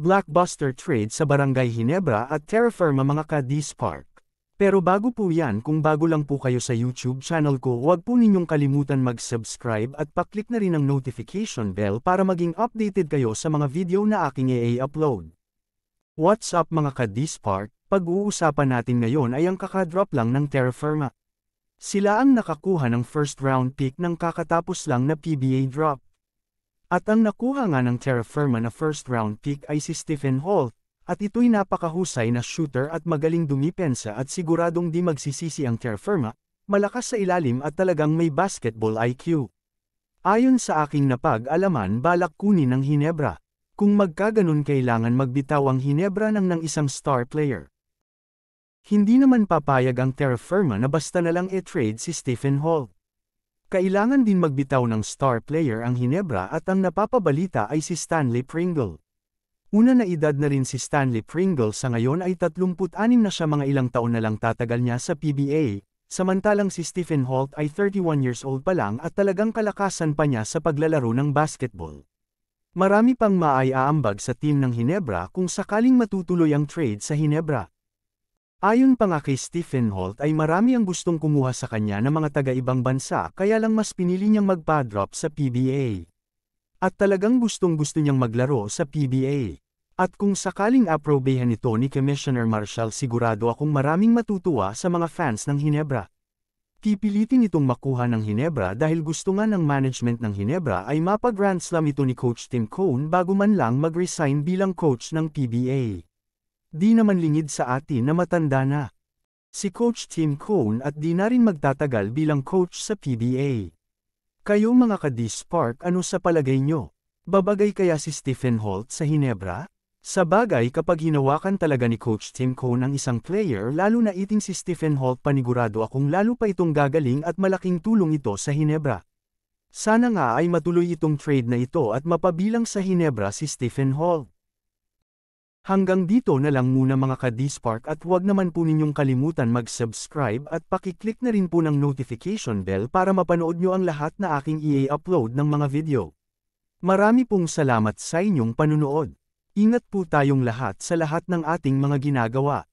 Blockbuster trade sa Barangay Ginebra at Terra Firma mga ka-D-Spark. Pero bago po yan, kung bago lang po kayo sa YouTube channel ko, huwag po ninyong kalimutan mag-subscribe at paklik na rin ang notification bell para maging updated kayo sa mga video na aking i-upload. What's up mga ka-D-Spark? Pag-uusapan natin ngayon ay ang kakadrop lang ng Terra Firma. Sila ang nakakuha ng first round pick ng kakatapos lang na PBA drop. At ang nakuha nga ng Terra Firma na first round pick ay si Stephen Holt, at ito'y napakahusay na shooter at magaling dumipensa at siguradong di magsisisi ang Terra Firma, malakas sa ilalim at talagang may basketball IQ. Ayon sa aking napag-alaman, balak kunin ng Ginebra. Kung magkaganon, kailangan magbitaw ang Ginebra ng isang star player. Hindi naman papayag ang Terra Firma na basta na lang i-trade si Stephen Holt. Kailangan din magbitaw ng star player ang Ginebra at ang napapabalita ay si Stanley Pringle. Una na edad na rin si Stanley Pringle, sa ngayon ay 36 na siya, mga ilang taon na lang tatagal niya sa PBA, samantalang si Stephen Holt ay 31 years old pa lang at talagang kalakasan pa niya sa paglalaro ng basketball. Marami pang maaaambag sa team ng Ginebra kung sakaling matutuloy ang trade sa Ginebra. Ayon pa nga kay Stephen Holt ay marami ang gustong kumuha sa kanya ng mga taga-ibang bansa, kaya lang mas pinili niyang magpa-drop sa PBA. At talagang gustong-gusto niyang maglaro sa PBA. At kung sakaling aprobehan ito ni Commissioner Marshall, sigurado akong maraming matutuwa sa mga fans ng Ginebra. Pipilitin itong makuha ng Ginebra dahil gusto nga ng management ng Ginebra ay mapag-Grand Slam ito ni Coach Tim Cone bago man lang mag-resign bilang coach ng PBA. Di naman lingid sa atin na matanda na si Coach Tim Cone at di na rin magtatagal bilang coach sa PBA. Kayo mga ka-D-Spark, ano sa palagay nyo? Babagay kaya si Stephen Holt sa Ginebra? Sa bagay, kapag hinawakan talaga ni Coach Tim Cone ang isang player, lalo na iting si Stephen Holt, panigurado akong lalo pa itong gagaling at malaking tulong ito sa Ginebra. Sana nga ay matuloy itong trade na ito at mapabilang sa Ginebra si Stephen Holt. Hanggang dito na lang muna mga ka-D-Spark, at huwag naman po ninyong kalimutan mag-subscribe at pakiclick na rin po ng notification bell para mapanood nyo ang lahat na aking i-upload ng mga video. Marami pong salamat sa inyong panunood. Ingat po tayong lahat sa lahat ng ating mga ginagawa.